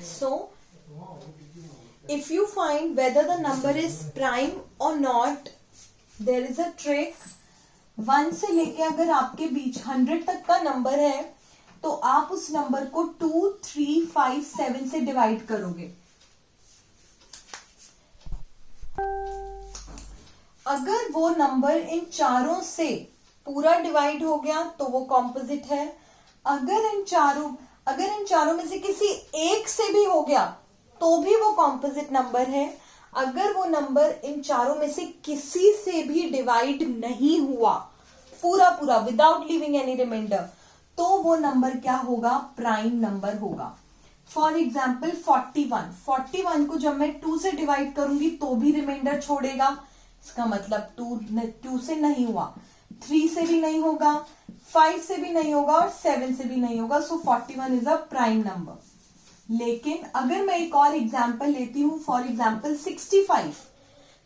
So if you find whether the number is prime or not, there is a trick. 1 से लेके अगर आपके बीच 100 तक का नंबर है तो आप उस नंबर को 2, 3, 5, 7 से डिवाइड करोगे. अगर वो नंबर इन चारों से पूरा डिवाइड हो गया तो वो कॉम्पोजिट है. अगर इन चारों में से किसी एक से भी हो गया तो भी वो कॉम्पोजिट नंबर है. अगर वो नंबर इन चारों में से किसी से भी डिवाइड नहीं हुआ पूरा विदाउट लिविंग एनी रिमाइंडर, तो वो नंबर क्या होगा? प्राइम नंबर होगा. फॉर एग्जाम्पल 41 को जब मैं 2 से डिवाइड करूंगी तो भी रिमाइंडर छोड़ेगा. इसका मतलब 2 से नहीं हुआ, 3 से भी नहीं होगा, 5 से भी नहीं होगा और 7 से भी नहीं होगा. सो 41 इज अ प्राइम नंबर. लेकिन अगर मैं एक और एग्जाम्पल लेती हूं, फॉर एग्जाम्पल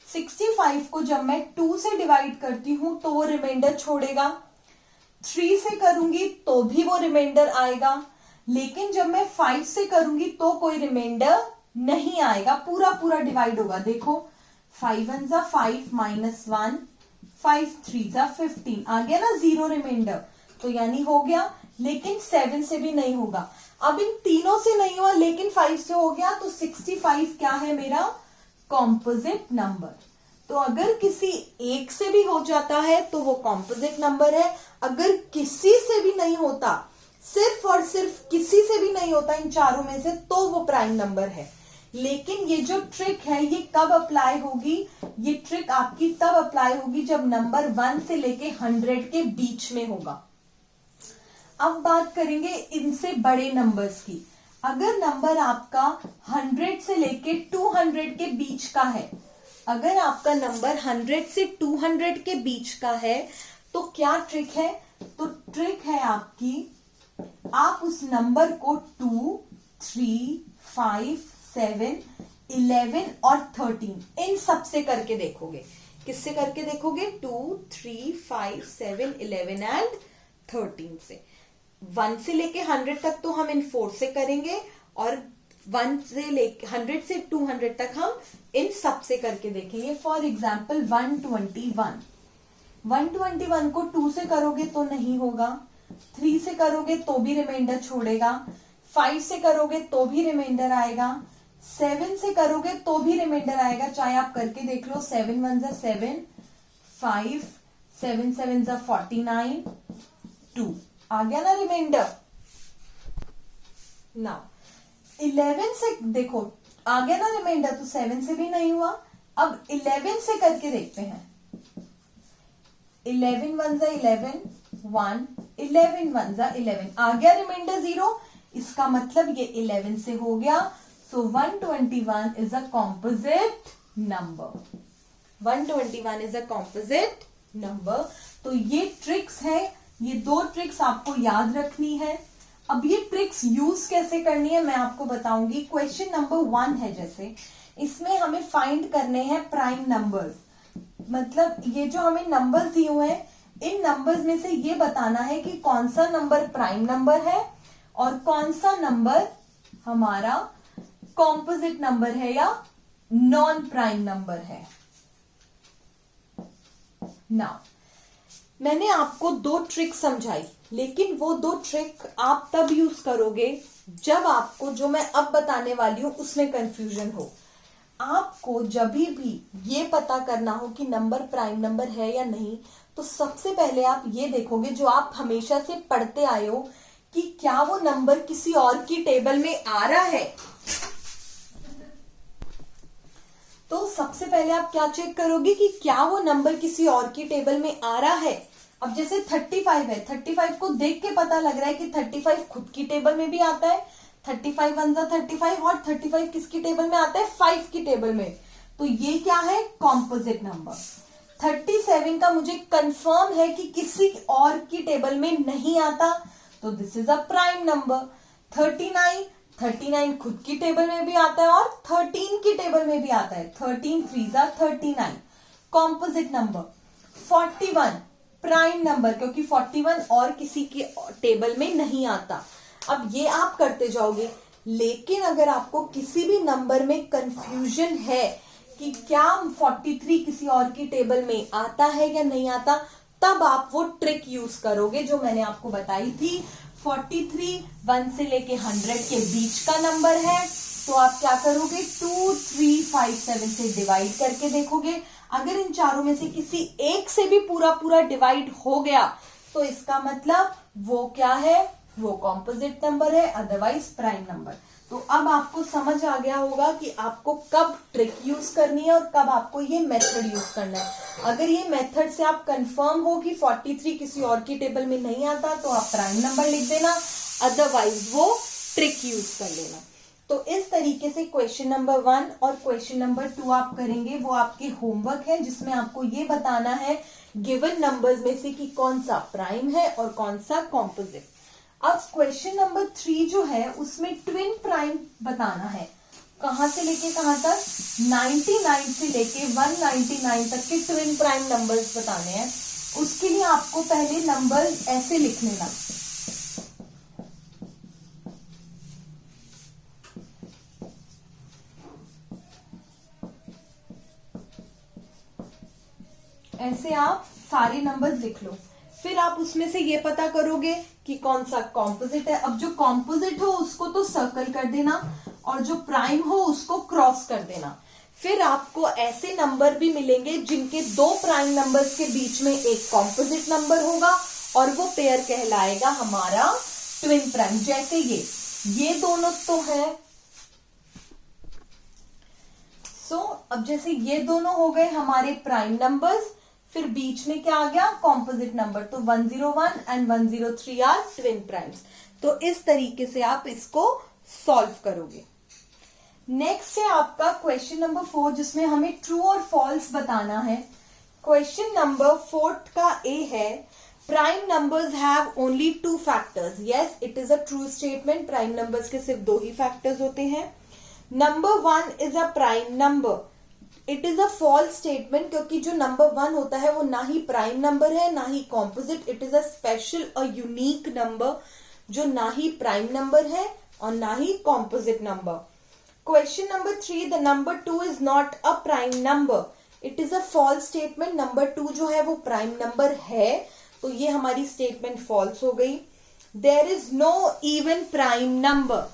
65 को जब मैं 2 से डिवाइड करती हूं तो वो रिमाइंडर छोड़ेगा. 3 से करूंगी तो भी वो रिमाइंडर आएगा. लेकिन जब मैं 5 से करूंगी तो कोई रिमाइंडर नहीं आएगा, पूरा डिवाइड होगा. देखो 5 1 जा 5 -1, 5 3 जा 15, आ गया ना 0 रिमाइंडर. तो यानी हो गया. लेकिन 7 से भी नहीं होगा. अब इन तीनों से नहीं हुआ लेकिन 5 से हो गया, तो 65 क्या है? मेरा कॉम्पोजिट नंबर. तो अगर किसी एक से भी हो जाता है तो वो कॉम्पोजिट नंबर है. अगर किसी से भी नहीं होता, सिर्फ और सिर्फ किसी से भी नहीं होता इन चारों में से, तो वो प्राइम नंबर है. लेकिन ये जो ट्रिक है ये कब अप्लाई होगी? ये ट्रिक आपकी तब अप्लाई होगी जब नंबर 1 से लेके 100 के बीच में होगा. अब बात करेंगे इनसे बड़े नंबर्स की. अगर नंबर आपका 100 से लेके 200 के बीच का है, अगर आपका नंबर 100 से 200 के बीच का है तो क्या ट्रिक है? तो ट्रिक है आपकी, आप उस नंबर को 2, 3, 5, 7, 11 और 13 इन सब से करके देखोगे. किससे करके देखोगे? 2, 3, 5, 7, 11 एंड 13 से. 1 से लेके 100 तक तो हम इन 4 से करेंगे और 1 से लेके 100 से 200 तक हम इन सब से करके देखेंगे. फॉर एग्जाम्पल 121 को 2 से करोगे तो नहीं होगा, 3 से करोगे तो भी रिमाइंडर छोड़ेगा, 5 से करोगे तो भी रिमाइंडर आएगा, 7 से करोगे तो भी रिमाइंडर आएगा. चाहे आप करके देख लो. 7 1 जा 7, 5, 7 7 जा 49, 2 आ गया ना रिमाइंडर. नाउ 11 से देखो आ गया ना रिमाइंडर, तो 7 से भी नहीं हुआ. अब 11 से करके देखते हैं. 11 1 जा 11, 1, 11 1 जा 11, आ गया रिमाइंडर 0. इसका मतलब ये 11 से हो गया. सो 121 is a composite number. 121 is a composite number. तो ये ट्रिक्स है, ये 2 ट्रिक्स आपको याद रखनी है. अब ये ट्रिक्स यूज कैसे करनी है मैं आपको बताऊंगी. क्वेश्चन नंबर 1 है, जैसे इसमें हमें फाइंड करने हैं प्राइम नंबर्स. मतलब ये जो हमें नंबर्स दिए हुए हैं, इन नंबर्स में से ये बताना है कि कौन सा नंबर प्राइम नंबर है और कौन सा नंबर हमारा कॉम्पोजिट नंबर है या नॉन प्राइम नंबर है. नाउ मैंने आपको 2 ट्रिक समझाई, लेकिन वो 2 ट्रिक आप तब यूज करोगे जब आपको जो मैं अब बताने वाली हूं उसमें कंफ्यूजन हो. आपको जब भी ये पता करना हो कि नंबर प्राइम नंबर है या नहीं, तो सबसे पहले आप ये देखोगे जो आप हमेशा से पढ़ते आए हो कि क्या वो नंबर किसी और की टेबल में आ रहा है. तो सबसे पहले आप क्या चेक करोगे कि क्या वो नंबर किसी और की टेबल में आ रहा है. अब जैसे 35 है, 35 को देख के पता लग रहा है कि 35 खुद की टेबल में भी आता है. 35 1 जा 35 और 35 किसकी टेबल में आता है? 5 की टेबल में. तो ये क्या है? Composite number. 37 का मुझे कंफर्म है कि किसी और की टेबल में नहीं आता, तो this is a prime number. 39 खुद की टेबल में भी आता है और 13 की टेबल में भी आता है. 13 3 जा 39, कॉम्पोजिट नंबर. 41 प्राइम नंबर, क्योंकि 41 और किसी के टेबल में नहीं आता. अब ये आप करते जाओगे लेकिन अगर आपको किसी भी नंबर में कंफ्यूजन है कि क्या 43 किसी और की टेबल में आता है या नहीं आता, तब आप वो ट्रिक यूज करोगे जो मैंने आपको बताई थी। 43 1 से लेके 100 के बीच का नंबर है, तो आप क्या करोगे, 2 3 5 7 से डिवाइड करके देखोगे। अगर इन चारों में से किसी एक से भी पूरा पूरा डिवाइड हो गया तो इसका मतलब वो क्या है, वो कॉम्पोजिट नंबर है, अदरवाइज प्राइम नंबर। तो अब आपको समझ आ गया होगा कि आपको कब ट्रिक यूज करनी है और कब आपको ये मेथड यूज करना है। अगर ये मेथड से आप कंफर्म हो कि 43 किसी और की टेबल में नहीं आता तो आप प्राइम नंबर लिख देना, अदरवाइज वो ट्रिक यूज कर लेना। तो इस तरीके से क्वेश्चन नंबर 1 और क्वेश्चन नंबर 2 आप करेंगे। वो आपके होमवर्क है जिसमें आपको ये बताना है गिवन नंबर्स में से कि कौन सा प्राइम है और कौन सा कॉम्पोजिट। अब क्वेश्चन नंबर 3 जो है उसमें ट्विन प्राइम बताना है। कहां से लेके कहां तक, 99 से लेके 199 तक के ट्विन प्राइम नंबर्स बताने हैं। उसके लिए आपको पहले नंबर ऐसे लिख लेना, ऐसे आप सारे नंबर्स लिख लो। फिर आप उसमें से ये पता करोगे कि कौन सा कॉम्पोजिट है। अब जो कॉम्पोजिट हो उसको तो सर्कल कर देना और जो प्राइम हो उसको क्रॉस कर देना। फिर आपको ऐसे नंबर भी मिलेंगे जिनके दो प्राइम नंबर्स के बीच में एक कॉम्पोजिट नंबर होगा और वो पेयर कहलाएगा हमारा ट्विन प्राइम। जैसे ये दोनों तो है। अब जैसे ये दोनों हो गए हमारे प्राइम नंबर्स, फिर बीच में क्या आ गया, कॉम्पोजिट नंबर। तो 101 एंड 103 आर ट्विन प्राइम्स। तो इस तरीके से आप इसको सॉल्व करोगे। नेक्स्ट है आपका क्वेश्चन नंबर 4 जिसमें हमें ट्रू और फॉल्स बताना है। क्वेश्चन नंबर 4 का ए है, prime numbers have only 2 factors. Yes, it is a true statement. Prime numbers के सिर्फ 2 ही फैक्टर्स होते हैं। Number 1 is a prime number. It is a false statement क्योंकि जो नंबर 1 होता है वो ना ही प्राइम नंबर है ना ही composite. It is a special और यूनिक नंबर जो ना ही प्राइम नंबर है और ना ही composite number. Question number 3, the number 2 is not a prime number. It is a false statement. Number 2 जो है वो प्राइम नंबर है, तो ये हमारी स्टेटमेंट फॉल्स हो गई। There is no even prime number.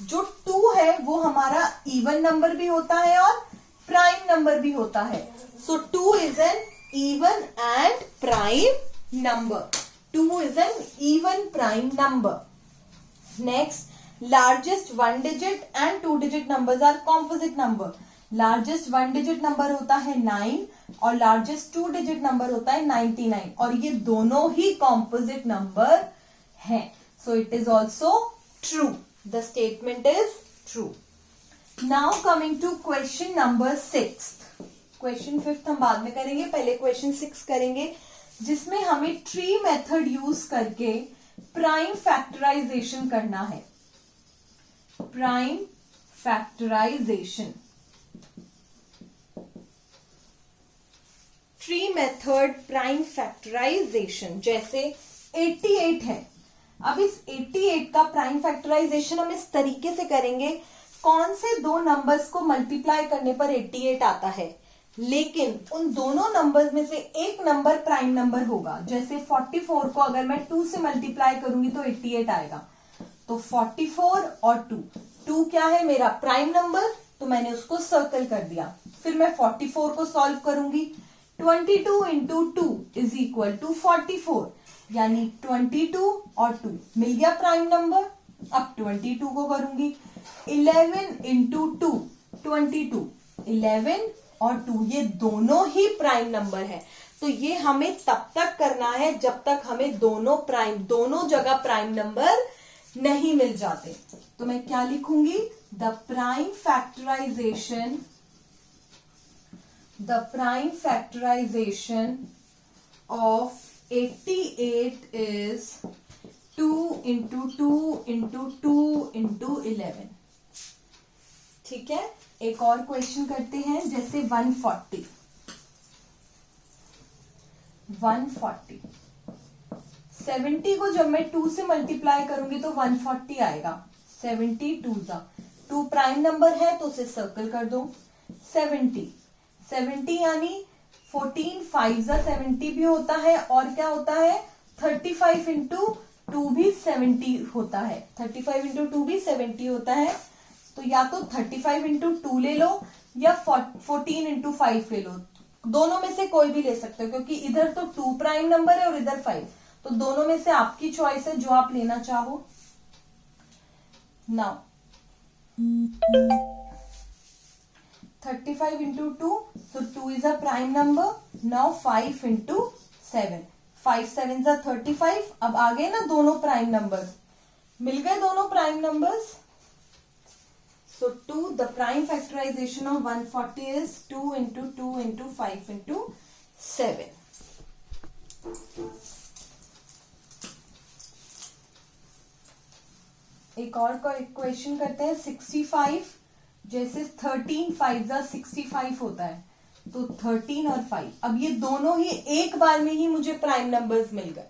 जो 2 है वो हमारा इवन नंबर भी होता है और प्राइम नंबर भी होता है। So 2 is an even and prime number. 2 is an even prime number. Next, largest 1 digit and 2 digit numbers are composite number. Largest 1 digit number होता है 9 और लार्जेस्ट 2 डिजिट नंबर होता है 99 और ये दोनों ही कॉम्पोजिट नंबर हैं। So it is also true. The statement is true. Now coming to question number 6. Question 5 हम बाद में करेंगे, पहले question 6 करेंगे जिसमें हमें ट्री मेथड यूज करके प्राइम फैक्टराइजेशन करना है। Prime factorization, tree method prime factorization. जैसे 88 है। अब इस 88 का प्राइम फैक्टराइजेशन हम इस तरीके से करेंगे, कौन से दो नंबर्स को मल्टीप्लाई करने पर 88 आता है, लेकिन उन दोनों नंबर्स में से एक नंबर प्राइम नंबर होगा। जैसे 44 को अगर मैं 2 से मल्टीप्लाई करूंगी तो 88 आएगा। तो 44 और 2 क्या है, मेरा प्राइम नंबर, तो मैंने उसको सर्कल कर दिया। फिर मैं 44 को सॉल्व करूंगी। 22 इंटू 2 इज इक्वल टू 44, यानी 22 और 2 मिल गया प्राइम नंबर। अब 22 को करूंगी। 11 इंटू 2 22, 11 और 2 ये दोनों ही प्राइम नंबर है। तो ये हमें तब तक करना है जब तक हमें दोनों जगह प्राइम नंबर नहीं मिल जाते। तो मैं क्या लिखूंगी, the prime factorization of 88 is 2 into 2 into 2 into 11। ठीक है, एक और क्वेश्चन करते हैं। जैसे 140 70 को जब मैं 2 से मल्टीप्लाई करूंगी तो 140 आएगा। 70 टू जा 2 प्राइम नंबर है तो उसे सर्कल कर दो। 70 यानी 14 5 जा 70 भी होता है और क्या होता है 35 इंटू 2 भी 70 होता है। 35 इंटू 2 भी 70 होता है। तो या तो 35 इंटू 2 ले लो या 14 इंटू 5 ले लो, दोनों में से कोई भी ले सकते हो क्योंकि इधर तो 2 प्राइम नंबर है और इधर 5, तो दोनों में से आपकी चॉइस है जो आप लेना चाहो। Now 35 into 2, so 2 is a prime number. Now 5 into 7, 5 7 जा 35। अब आ गए ना दोनों प्राइम नंबर्स, मिल गए दोनों prime numbers. So 2, the prime factorization of 140 is 2 into 2 into 5 into 7. एक और का इक्वेशन करते हैं 65, जैसे 13 5 जा 65 होता है, तो 13 और 5, अब ये दोनों ही एक बार में ही मुझे प्राइम नंबर्स मिल गए,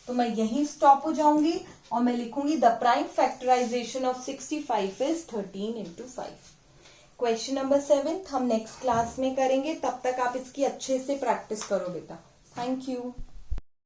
तो मैं यहीं स्टॉप हो जाऊंगी और मैं लिखूंगी the prime factorization of 65 is 13 into 5। Question number 7 हम नेक्स्ट क्लास में करेंगे, तब तक आप इसकी अच्छे से प्रैक्टिस करो बेटा। Thank you.